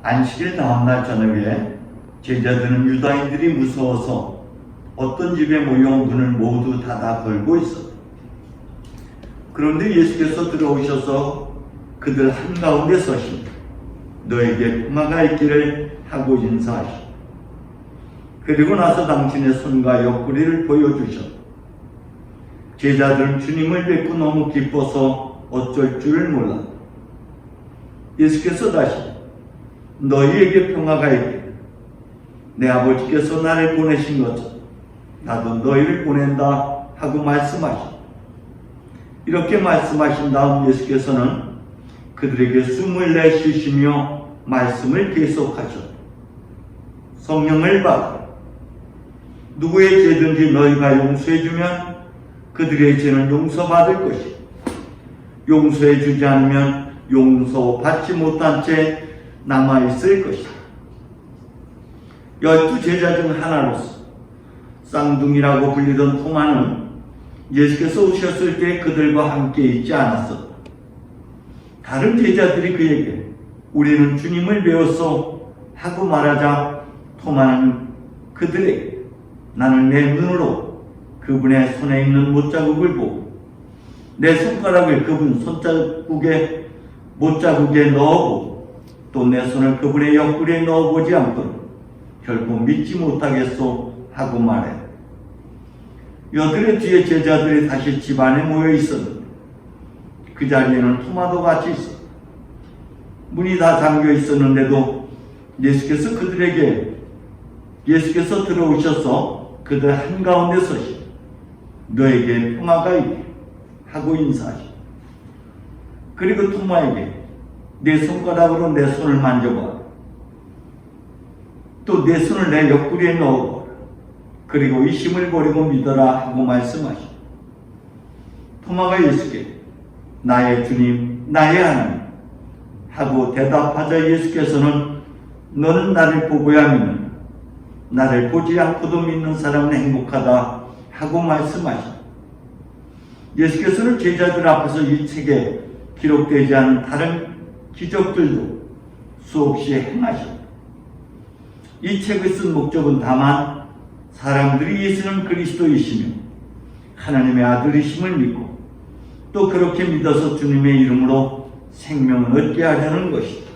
안식일 다음날 저녁에 제자들은 유다인들이 무서워서 어떤 집에 모여온 문을 모두 닫아 걸고 있었다. 그런데 예수께서 들어오셔서 그들 한가운데 서시니 너에게 평화가 있기를 하고 인사하시고 그리고 나서 당신의 손과 옆구리를 보여주셨다. 제자들은 주님을 뵙고 너무 기뻐서 어쩔 줄을 몰랐다. 예수께서 다시 너희에게 평화가 있기를 내 아버지께서 나를 보내신 것처럼 나도 너희를 보낸다 하고 말씀하셨다. 이렇게 말씀하신 다음 예수께서는 그들에게 숨을 내쉬시며 말씀을 계속하셨다. 성령을 받아 누구의 죄든지 너희가 용서해주면 그들의 죄는 용서받을 것이고 용서해주지 않으면 용서받지 못한 채 남아있을 것이다. 12 제자 중 하나로서 쌍둥이라고 불리던 토마는 예수께서 오셨을 때 그들과 함께 있지 않았었다. 다른 제자들이 그에게 우리는 주님을 배웠소 하고 말하자 토마는 그들에게 나는 내 눈으로 그분의 손에 있는 못자국을 보고 내 손가락을 그분 손자국에 못자국에 넣어보고 또 내 손을 그분의 옆구리에 넣어보지 않고는 결코 믿지 못하겠소 하고 말해. 여들의 뒤에 제자들이 다시 집 안에 모여 있었는데 그 자리에는 토마도 같이 있었다. 문이 다 잠겨 있었는데도 예수께서 들어오셔서 그들 한가운데 서시 너에게 평화가 있게 하고 인사하시. 그리고 토마에게 내 손가락으로 내 손을 만져봐. 또 내 손을 내 옆구리에 넣어보라. 그리고 의심을 버리고 믿어라 하고 말씀하시. 토마가 예수께 나의 주님, 나의 하나님 하고 대답하자 예수께서는 너는 나를 보고야 믿는다. 나를 보지 않고도 믿는 사람은 행복하다 하고 말씀하시. 예수께서는 제자들 앞에서 이 책에 기록되지 않은 다른 기적들도 수없이 행하셨다. 이 책을 쓴 목적은 다만 사람들이 예수는 그리스도이시며 하나님의 아들이심을 믿고 또 그렇게 믿어서 주님의 이름으로 생명을 얻게 하려는 것이다.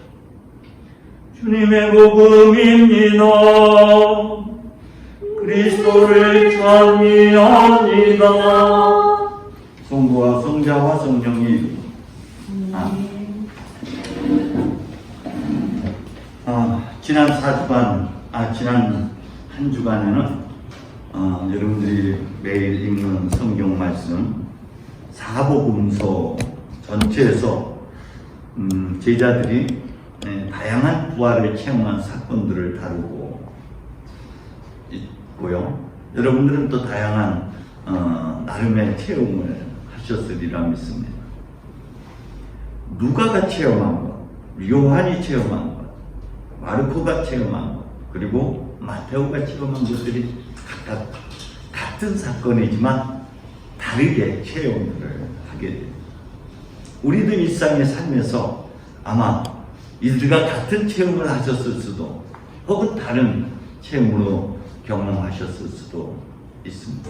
주님의 복음입니다. 그리스도를 찬미합니다. 성부와 성자와 성령의 이름으로. 아멘. 지난 한 주간에는 여러분들이 매일 읽는 성경 말씀 사복음서 전체에서 제자들이 다양한 부활을 체험한 사건들을 다루고 있고요. 여러분들은 또 다양한 나름의 체험을 하셨으리라 믿습니다. 누가가 체험한 것, 요한이 체험한 것, 마르코가 체험한 것, 그리고 마테오가 체험한 것들이 각각 같은 사건이지만 다르게 체험을 하게 됩니다. 우리도 일상의 삶에서 아마 이들과 같은 체험을 하셨을 수도 혹은 다른 체험으로 경험하셨을 수도 있습니다.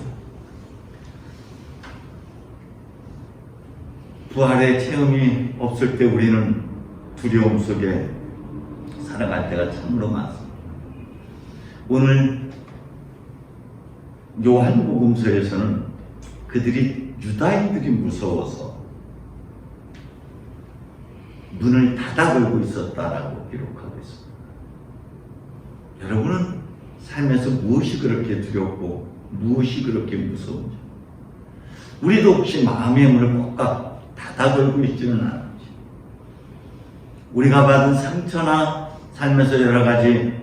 부활의 체험이 없을 때 우리는 두려움 속에 살아갈 때가 참으로 많습니다. 오늘 요한복음서에서는 유다인들이 무서워서 문을 닫아 걸고 있었다라고 기록하고 있습니다. 여러분은 삶에서 무엇이 그렇게 두렵고 무엇이 그렇게 무서운지, 우리도 혹시 마음의 문을 꼭꼭 닫아 걸고 있지는 않은지, 우리가 받은 상처나 삶에서 여러 가지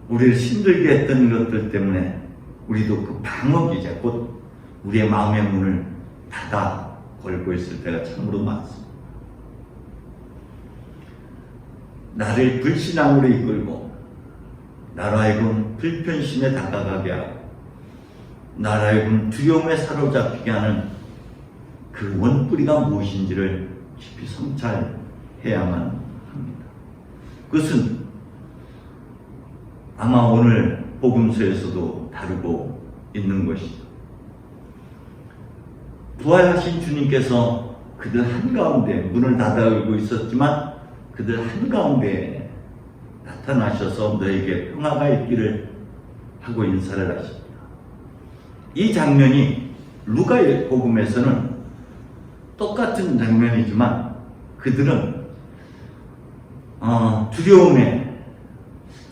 우리를 힘들게 했던 것들 때문에 우리도 그 방어기제, 곧 우리의 마음의 문을 닫아 걸고 있을 때가 참으로 많습니다. 나를 불신앙으로 이끌고 나로 하여금 불편심에 다가가게 하고 나로 하여금 두려움에 사로잡히게 하는 그 원뿌리가 무엇인지를 깊이 성찰해야만 합니다. 그것은 아마 오늘 복음서에서도 다루고 있는 것이죠. 부활하신 주님께서 그들 한가운데 문을 닫아오고 있었지만 그들 한가운데 나타나셔서 너에게 평화가 있기를 하고 인사를 하십니다. 이 장면이 루가의 복음에서는 똑같은 장면이지만 그들은 두려움에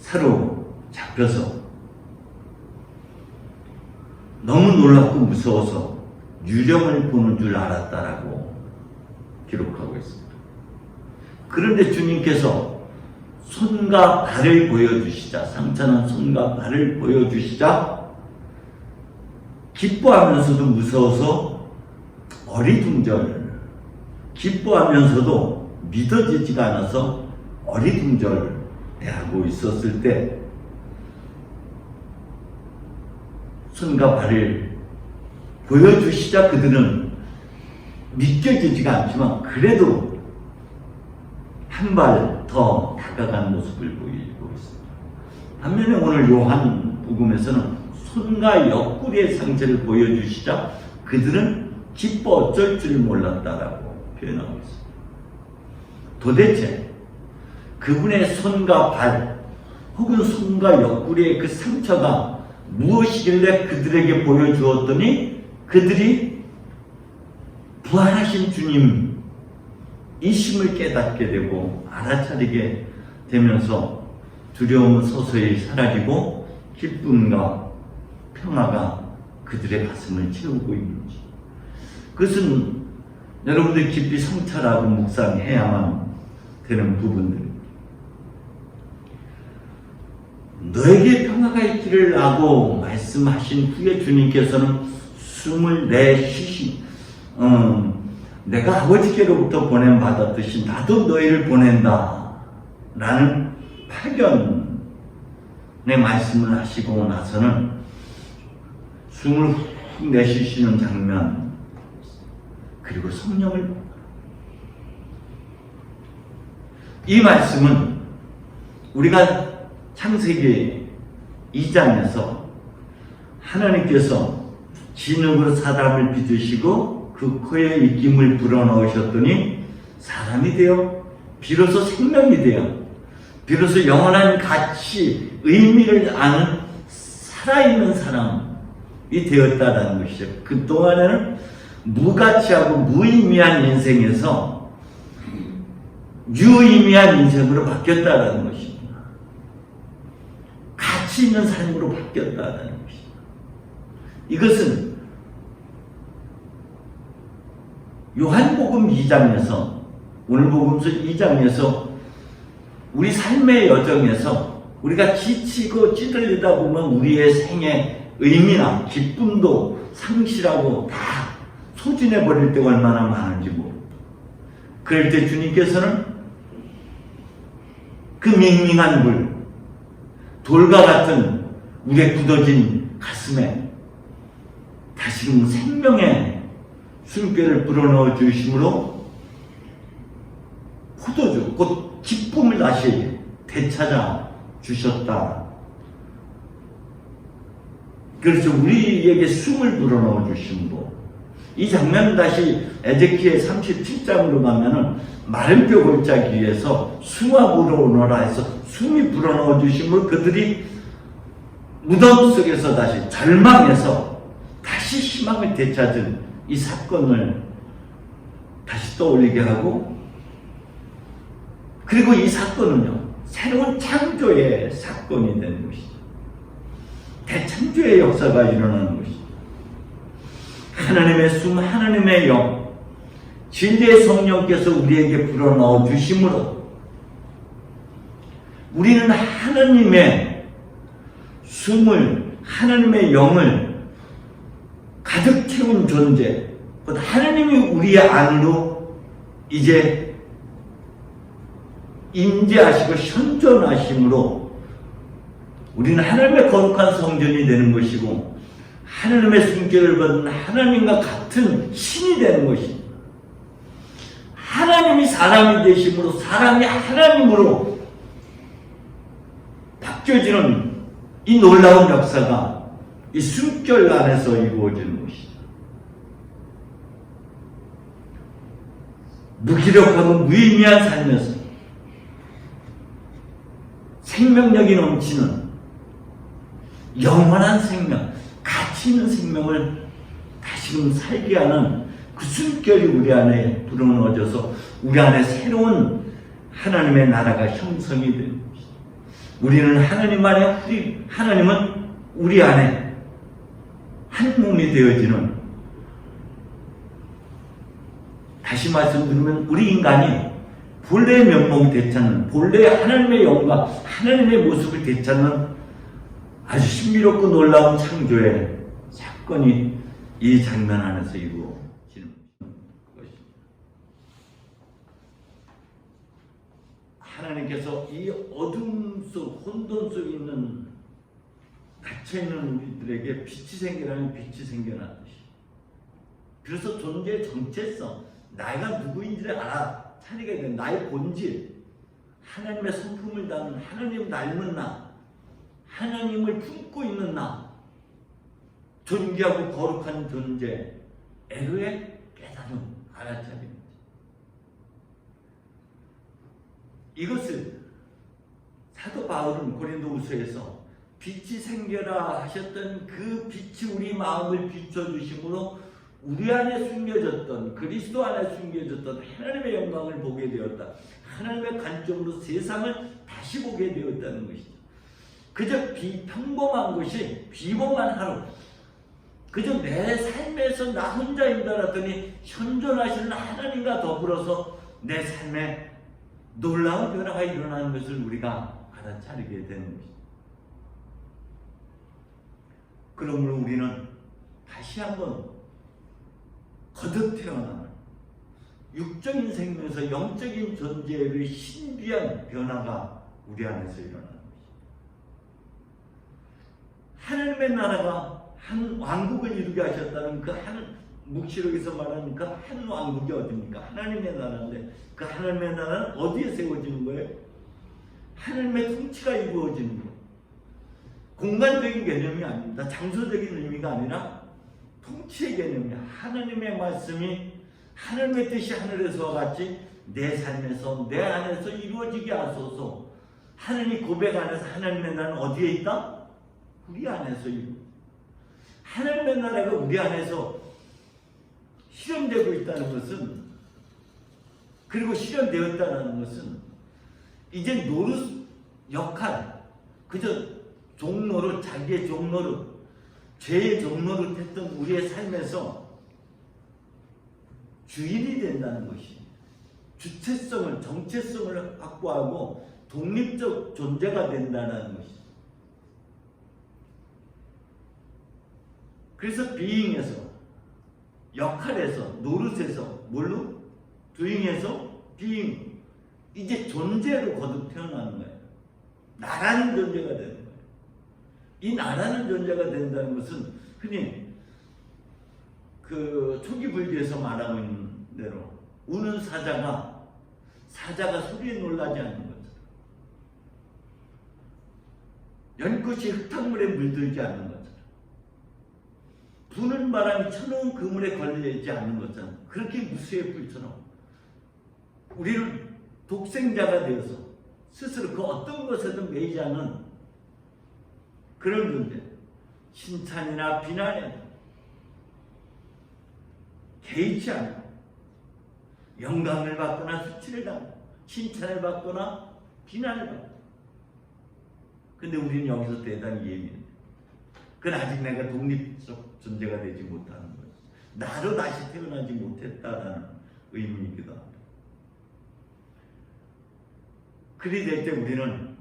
사로잡혀서 너무 놀랍고 무서워서 유령을 보는 줄 알았다라고 기록하고 있습니다. 그런데 주님께서 손과 발을 보여주시자, 상처난 손과 발을 보여주시자 기뻐하면서도 무서워서 어리둥절, 기뻐하면서도 믿어지지가 않아서 어리둥절해하고 있었을 때 손과 발을 보여주시자 그들은 믿겨지지가 않지만 그래도 한 발 더 다가간 모습을 보이고 있습니다. 반면에 오늘 요한 복음에서는 손과 옆구리의 상처를 보여주시자 그들은 기뻐 어쩔 줄 몰랐다라고 표현하고 있습니다. 도대체 그분의 손과 발 혹은 손과 옆구리의 그 상처가 무엇이길래 그들에게 보여주었더니 그들이 부활하신 주님 이심을 깨닫게 되고 알아차리게 되면서 두려움은 서서히 사라지고 기쁨과 평화가 그들의 가슴을 채우고 있는지, 그것은 여러분들 깊이 성찰하고 묵상해야만 되는 부분들입니다. 너에게 평화가 있기를 하고 말씀하신 후에 주님께서는 숨을 내쉬시 내가 아버지께로부터 보냄받았듯이 나도 너희를 보낸다 라는 파견의 말씀을 하시고 나서는 숨을 훅 내쉬시는 장면, 그리고 성령을, 이 말씀은 우리가 창세기 2장에서 하나님께서 진흙으로 사람을 빚으시고 그 코에 입김을 불어넣으셨더니 사람이 되어 비로소 생명이 되어 비로소 영원한 가치, 의미를 아는 살아있는 사람이 되었다는 것이죠. 그동안에는 무가치하고 무의미한 인생에서 유의미한 인생으로 바뀌었다는 것입니다. 가치 있는 삶으로 바뀌었다는 것입니다. 이것은 요한복음 2장에서, 오늘 복음서 2장에서 우리 삶의 여정에서 우리가 지치고 찌들리다 보면 우리의 생의 의미나 기쁨도 상실하고 다 소진해버릴 때가 얼마나 많은지 모릅니다. 그럴 때 주님께서는 그 밍밍한 불, 돌과 같은 우리의 굳어진 가슴에 다시금 생명의 숨결을 불어넣어 주심으로 포도주, 곧 기쁨을 다시 되찾아 주셨다. 그래서 우리에게 숨을 불어넣어 주심으로, 이 장면은 다시 에제키엘 37장으로 가면은 마른 뼈 골짜기 위에서 숨아 불어넣어라 해서 숨이 불어넣어 주심으로 그들이 무덤 속에서 다시 절망해서 다시 희망을 되찾은 이 사건을 다시 떠올리게 하고, 그리고 이 사건은요 새로운 창조의 사건이 되는 것이죠. 대창조의 역사가 일어나는 것이죠. 하나님의 숨, 하나님의 영, 진리의 성령께서 우리에게 불어넣어 주심으로 우리는 하나님의 숨을, 하나님의 영을 가득 채운 존재, 하나님이 우리 안으로 이제 임재하시고 현존하심으로 우리는 하나님의 거룩한 성전이 되는 것이고 하나님의 숨결을 받은 하나님과 같은 신이 되는 것입니다. 하나님이 사람이 되심으로 사람이 하나님으로 바뀌어지는 이 놀라운 역사가 이 숨결 안에서 이루어지는 것이죠. 무기력하고 무의미한 삶에서 생명력이 넘치는 영원한 생명, 가치 있는 생명을 다시금 살게 하는 그 숨결이 우리 안에 불어넣어져서 우리 안에 새로운 하나님의 나라가 형성이 되는 것이죠. 우리는 하나님 안에, 하나님은 우리 안에 한 몸이 되어지는, 다시 말씀드리면 우리 인간이 본래의 면목이 되찾는, 본래의 하나님의 영광, 하나님의 모습을 되찾는 아주 신비롭고 놀라운 창조의 사건이 이 장면 안에서 이루어지는 것입니다. 하나님께서 이 어둠 속, 혼돈 속에 있는, 갇혀있는 우리들에게 빛이 생겨나면 빛이 생겨나듯이, 그래서 존재의 정체성, 내가 누구인지를 알아차리게 된 나의 본질, 하나님의 성품을 담은, 하나님 닮은 나, 하나님을 품고 있는 나, 존귀하고 거룩한 존재, 에로의 깨달음, 알아차립니다. 이것을 사도 바울은 고린도후서에서 빛이 생겨라 하셨던 그 빛이 우리 마음을 비춰주심으로 우리 안에 숨겨졌던, 그리스도 안에 숨겨졌던 하나님의 영광을 보게 되었다. 하나님의 관점으로 세상을 다시 보게 되었다는 것이죠. 그저 평범한 것이, 비범한 하루, 그저 내 삶에서 나 혼자인 줄 알았더니 현존하시는 하나님과 더불어서 내 삶에 놀라운 변화가 일어나는 것을 우리가 알아차리게 되는 것이죠. 그러므로 우리는 다시 한번 거듭 태어나는 육적인 생명에서 영적인 존재의 신비한 변화가 우리 안에서 일어나는 것입니다. 하나님의 나라가 한 왕국을 이루게 하셨다는 그 한, 묵시록에서 말하는 그 한 왕국이 어디입니까? 하나님의 나라인데 그 하나님의 나라는 어디에 세워지는 거예요? 하나님의 통치가 이루어지는 거예요. 공간적인 개념이 아닙니다. 장소적인 의미가 아니라 통치의 개념이야. 하나님의 말씀이, 하나님의 뜻이 하늘에서와 같이 내 삶에서, 내 안에서 이루어지게 하소서. 하나님 고백 안에서 하나님의 나라는 어디에 있다? 우리 안에서 이루어져. 하나님의 나라가 우리 안에서 실현되고 있다는 것은, 그리고 실현되었다는 것은 이제 노릇 역할, 그저 종노릇, 자기의 종노릇, 죄의 종노릇 했던 우리의 삶에서 주인이 된다는 것이, 주체성을, 정체성을 확보하고 독립적 존재가 된다는 것이. 그래서 being에서, 역할에서, 노릇에서, 뭘로? doing에서 being, 이제 존재로 거듭 태어나는 거예요. 나라는 존재가 되는 거예요. 이 나라는 존재가 된다는 것은 흔히 그 초기 불교에서 말하고 있는 대로 우는 사자가 소리에 놀라지 않는 것처럼, 연꽃이 흙탕물에 물들지 않는 것처럼, 부는 바람이 쳐놓은 그물에 걸리지 않는 것처럼, 그렇게 무수의 불처럼 우리는 독생자가 되어서 스스로 그 어떤 것에도 매이지 않는 그런 존재, 칭찬이나 비난에 개의치 않고, 영광을 받거나 수치를 당하고, 칭찬을 받거나 비난을 받고. 근데 우리는 여기서 대단히 예민해. 그건 아직 내가 독립적 존재가 되지 못하는 거예요. 나로 다시 태어나지 못했다라는 의미이기도 합니다. 그리 될 때 우리는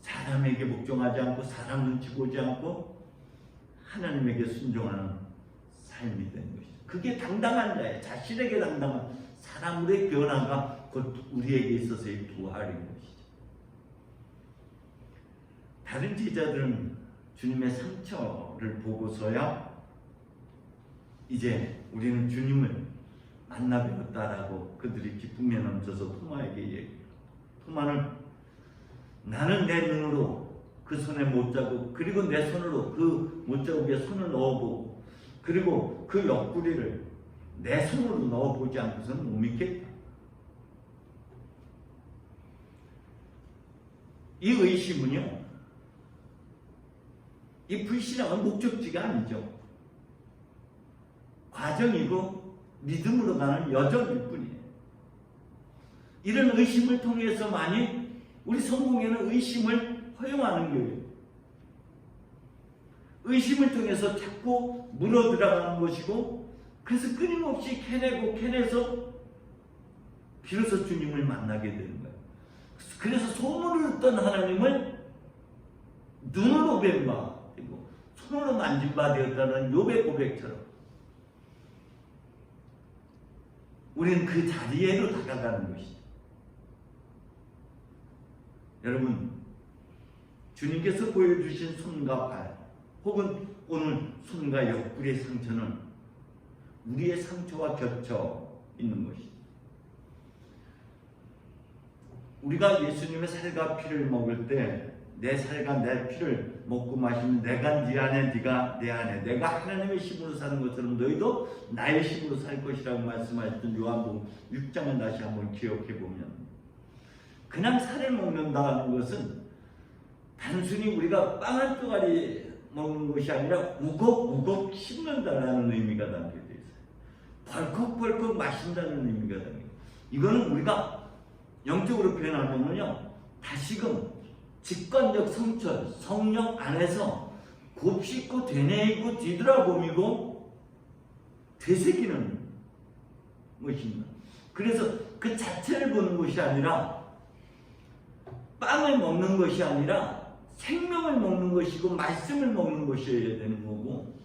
사람에게 복종하지 않고, 사람 눈치 보지 않고 하나님에게 순종하는 삶이 되는 것이죠. 그게 당당한 자예요. 자신에게 당당한, 사람의 변화가 곧 우리에게 있어서의 부활인 것이죠. 다른 제자들은 주님의 상처를 보고서야 이제 우리는 주님을 만나 뵈었다라고 그들이 기쁨에 넘쳐서 토마에게 얘기해요. 토마는 나는 내 눈으로 그 손에 못자국, 그리고 내 손으로 그 못자국에 손을 넣어보고, 그리고 그 옆구리를 내 손으로 넣어보지 않고서는 못 믿겠다. 이 의심은요, 이 불신앙은 목적지가 아니죠. 과정이고 믿음으로 가는 여정일 뿐이에요. 이런 의심을 통해서만이 우리 성공에는 의심을 허용하는 거예요. 의심을 통해서 자꾸 물어들어가는 것이고, 그래서 끊임없이 캐내서 비로소 주님을 만나게 되는 거예요. 그래서 소문을 듣던 하나님을 눈으로 뵌 바, 그리고 손으로 만진 바 되었다는 욥의 고백처럼 우리는 그 자리에로 다가가는 것이죠. 여러분, 주님께서 보여주신 손과 발, 혹은 오늘 손과 옆구리의 상처는 우리의 상처와 겹쳐 있는 것이죠. 우리가 예수님의 살과 피를 먹을 때 내 살과 내 피를 먹고 마시면 내가 네 안에, 네가 내 안에, 내가 하나님의 힘으로 사는 것처럼 너희도 나의 힘으로 살 것이라고 말씀하셨던 요한복음 6장을 다시 한번 기억해 보면, 그냥 살을 먹는다는 것은 단순히 우리가 빵 한 조각이 먹는 것이 아니라 우걱우걱 씹는다라는 의미가 담겨져 있어요. 벌컥벌컥 마신다는 의미가 담겨져 있어요. 이거는 우리가 영적으로 표현하면요, 다시금 직관적 성철, 성령 안에서 곱씹고 되뇌이고 뒤돌아보미고 되새기는 것입니다. 그래서 그 자체를 보는 것이 아니라, 빵을 먹는 것이 아니라 생명을 먹는 것이고 말씀을 먹는 것이어야 되는 거고,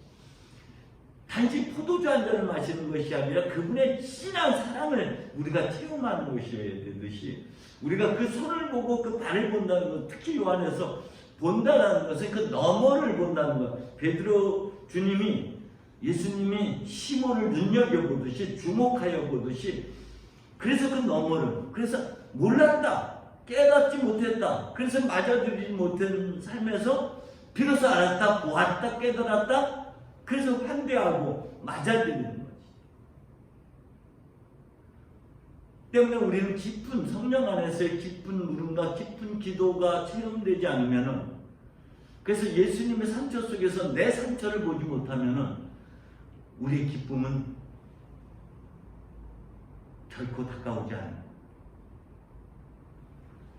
단지 포도주 한 잔을 마시는 것이 아니라 그분의 진한 사랑을 우리가 체험하는 것이어야 되듯이, 우리가 그 손을 보고 그 발을 본다는 것, 특히 요한에서 본다는 것은 그 너머를 본다는 것. 베드로 주님이, 예수님이 시몬을 눈여겨보듯이, 주목하여 보듯이, 그래서 그 너머를, 그래서 몰랐다, 깨닫지 못했다, 그래서 맞아들이지 못한 삶에서 비로소 알았다, 보았다, 깨달았다, 그래서 환대하고 맞아들이는 거지. 때문에 우리는 깊은 성령 안에서의 깊은 물음과 깊은 기도가 체험되지 않으면은, 그래서 예수님의 상처 속에서 내 상처를 보지 못하면은 우리의 기쁨은 결코 다가오지 않아요.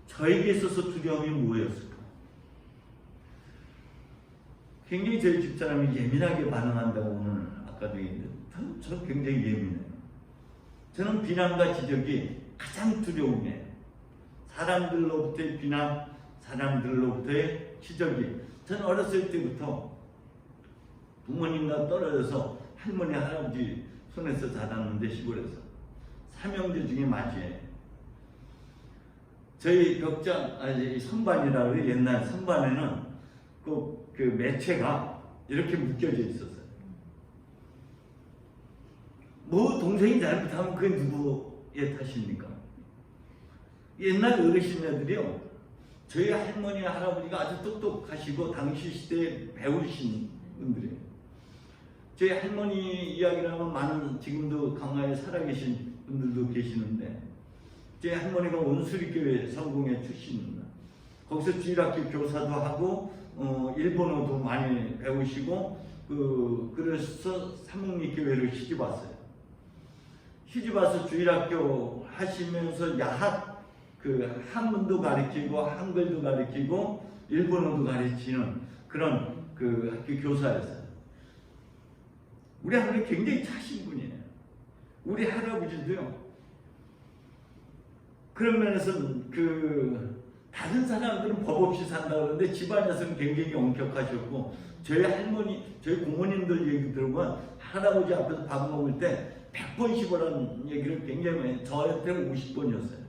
저에게 있어서 두려움이 무엇이었을까? 굉장히 저희 집사람이 예민하게 반응한다고 오늘 아까도 얘기했는데, 저 굉장히 예민해요. 저는 비난과 지적이 가장 두려움이에요. 사람들로부터의 비난, 사람들로부터의 지적이. 저는 어렸을 때부터 부모님과 떨어져서 할머니, 할아버지 손에서 자랐는데, 시골에서. 삼형제 중에 맞이해요. 저희 벽장, 선반이라고 해요. 옛날 선반에는 그 매체가 이렇게 묶여져 있었어요. 뭐 동생이 잘못하면 그게 누구의 탓입니까? 옛날 어르신네들이요, 저희 할머니, 할아버지가 아주 똑똑하시고 당시 시대에 배우신 분들이에요. 저희 할머니 이야기라면 많은, 지금도 강화에 살아계신 분들도 계시는데, 제 할머니가 온수리교회 성공회 출신입니다. 거기서 주일학교 교사도 하고, 일본어도 많이 배우시고, 그래서 사목리교회를 시집 왔어요. 시집 와서 주일학교 하시면서 야학, 한문도 가르치고, 한글도 가르치고, 일본어도 가르치는 그런 학교 교사였어요. 우리 할머니 굉장히 차신 분이에요. 우리 할아버지도요, 그런 면에서 다른 사람들은 법 없이 산다 그러는데 집안에서는 굉장히 엄격하셨고, 저희 할머니, 저희 고모님들 얘기 들으면 할아버지 앞에서 밥 먹을 때 100번 씹으라는 얘기를 굉장히 많이, 저한테는 50번이었어요.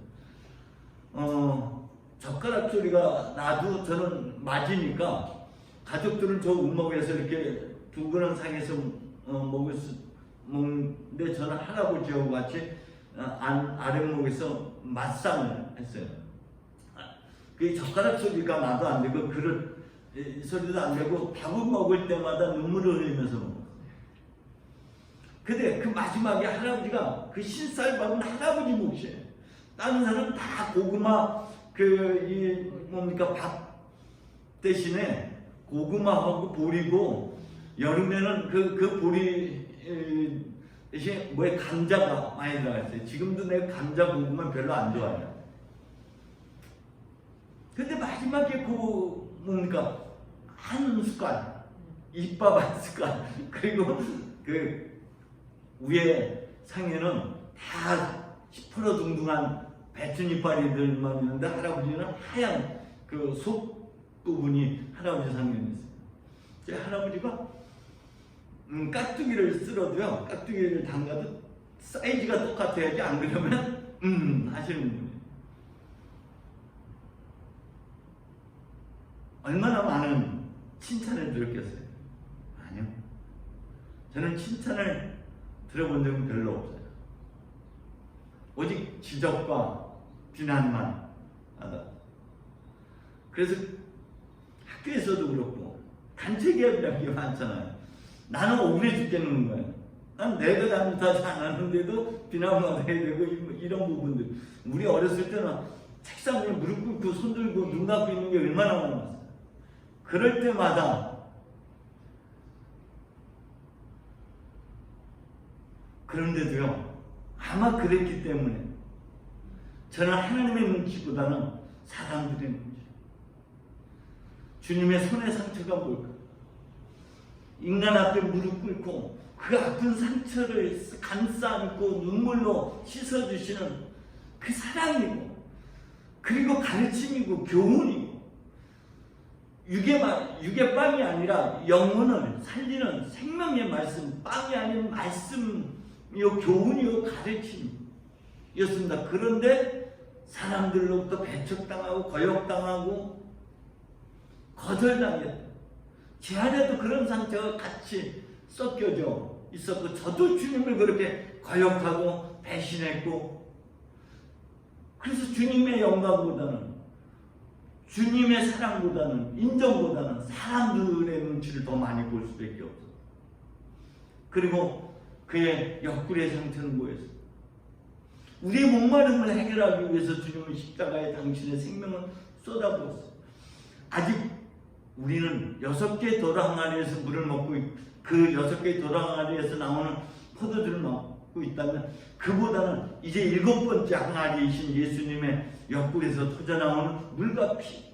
젓가락 소리가 나도 저는 맞으니까 가족들은 저 운목에서 이렇게 두 그릇 상에서 먹는데 저는 할아버지하고 같이 아랫목에서 맞상을 했어요. 그 젓가락 소리가 나도 안 되고 그릇 소리도 안 내고 밥을 먹을 때마다 눈물을 흘리면서 먹었어요. 근데 그 마지막에 할아버지가 그 신쌀밥은 할아버지 몫이에요. 다른 사람 다 고구마 뭡니까 밥 대신에 고구마하고 보리고 여름에는 그 보리 대신에 뭐에 감자가 많이 들어갔어요. 지금도 내가 감자 고구마 별로 안 좋아해요. 근데 마지막에 뭡니까 한 숟갈 입밥 한 숟갈 그리고 그 위에 상에는 다 시퍼러둥둥한 배추 이파리들만 있는데 할아버지는 하얀 그 속 부분이 할아버지 상에 있어요. 제 할아버지가 깍두기를 쓸어도요, 깍두기를 담가도 사이즈가 똑같아야지 안 그러면 하시는 분이에요. 얼마나 많은 칭찬을 들었겠어요? 아니요. 저는 칭찬을 들어본 적은 별로 없어요. 오직 지적과 비난만 하다. 그래서 학교에서도 그렇고 단체 기업이라는 게 많잖아요. 나는 억울해 죽겠는 거예요. 난 내가 잘못하지 않았는데도 비난을 받아야 되고 이런 부분들. 우리 어렸을 때는 책상 위에 무릎 꿇고 손 들고 눈 감고 있는 게 얼마나 많았어요. 그럴 때마다 그런데도요, 아마 그랬기 때문에 저는 하나님의 눈치보다는 사람들의 눈치. 주님의 손의 상처가 뭘까? 인간 앞에 무릎 꿇고 그 아픈 상처를 감싸 안고 눈물로 씻어주시는 그 사랑이고, 그리고 가르침이고 교훈이고, 육의 빵이 아니라 영혼을 살리는 생명의 말씀, 빵이 아닌 말씀이요 교훈이요 가르침이었습니다. 그런데 사람들로부터 배척당하고 거역당하고 거절당했다. 제 안에도 그런 상처가 같이 섞여져 있었고, 저도 주님을 그렇게 거역하고 배신했고, 그래서 주님의 영광보다는, 주님의 사랑보다는, 인정보다는 사람들의 눈치를 더 많이 볼 수밖에 없어. 그리고 그의 옆구리의 상처는 뭐였어? 우리의 목마름을 해결하기 위해서 주님은 십자가에 당신의 생명을 쏟아부었어. 아직 우리는 6개의 도로 항아리에서 물을 먹고 그 6개의 도로 항아리에서 나오는 포도주를 먹고 있다면, 그보다는 이제 7번째 항아리이신 예수님의 옆구리에서 터져나오는 물과 피,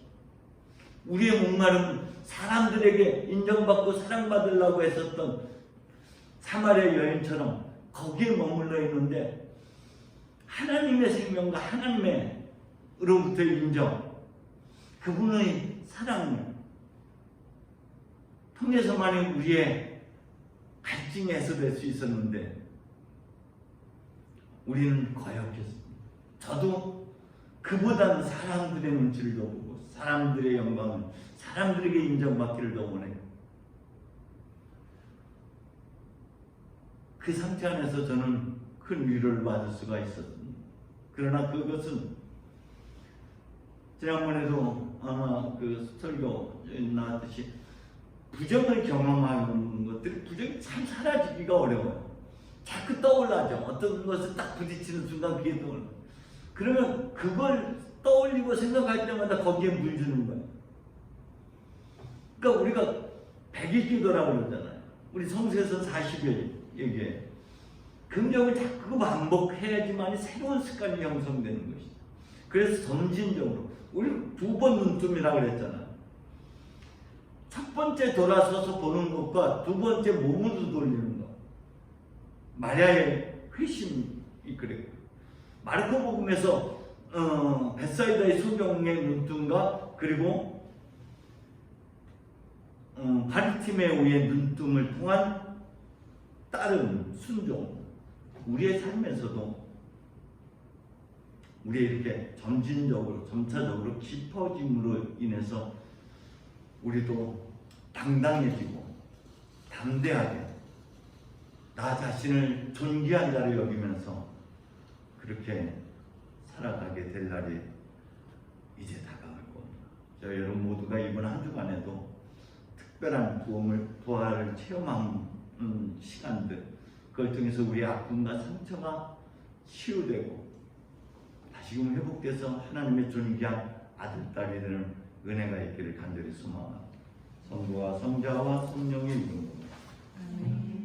우리의 목마름은 사람들에게 인정받고 사랑받으려고 했었던 사마리아 여인처럼 거기에 머물러 있는데, 하나님의 생명과 하나님으로부터의 인정, 그분의 사랑을 통해서만이 우리의 갈증이 해소될 수 있었는데 우리는 거역했습니다. 저도 그보다는 사람들의 눈치를 더 보고 사람들의 영광을, 사람들에게 인정받기를 더 원해요. 그 상태 안에서 저는 큰 위로를 받을 수가 있었습니다. 그러나 그것은 지난번에도 아마 그 설교에 나왔듯이 부정을 경험하는 것들이, 부정이 참 사라지기가 어려워요. 자꾸 떠올라죠. 어떤 것을 딱 부딪히는 순간 그게 떠올라. 그러면 그걸 떠올리고 생각할 때마다 거기에 물드는 거예요. 그러니까 우리가 100일 기도라고 그러잖아요. 우리 성서에서 40일 얘기해요. 긍정을 자꾸 반복해야지만 새로운 습관이 형성되는 것이죠. 그래서 점진적으로, 우리 2번 눈뜸이라고 그랬잖아요. 첫 번째 돌아서서 보는 것과 두 번째 몸으로 돌리는 것. 마리아의 회심이 그랬고, 마르코복음에서 벳사이다의 소경의 눈뜸과 그리고 바리티메오의 눈뜸을 통한 따른 순종, 우리의 삶에서도 우리의 이렇게 점진적으로 점차적으로 깊어짐으로 인해서 우리도 당당해지고 담대하게 나 자신을 존귀한 자로 여기면서 그렇게 살아가게 될 날이 이제 다가갈 겁니다. 저 여러분 모두가 이번 한 주간에도 특별한 부활을 체험한 시간들, 그걸 통해서 우리의 아픔과 상처가 치유되고 다시금 회복돼서 하나님의 존귀한 아들, 딸이 되는 은혜가 있기를 간절히 소망합니다. 성부와 성자와 성령의 이름으로. 아멘.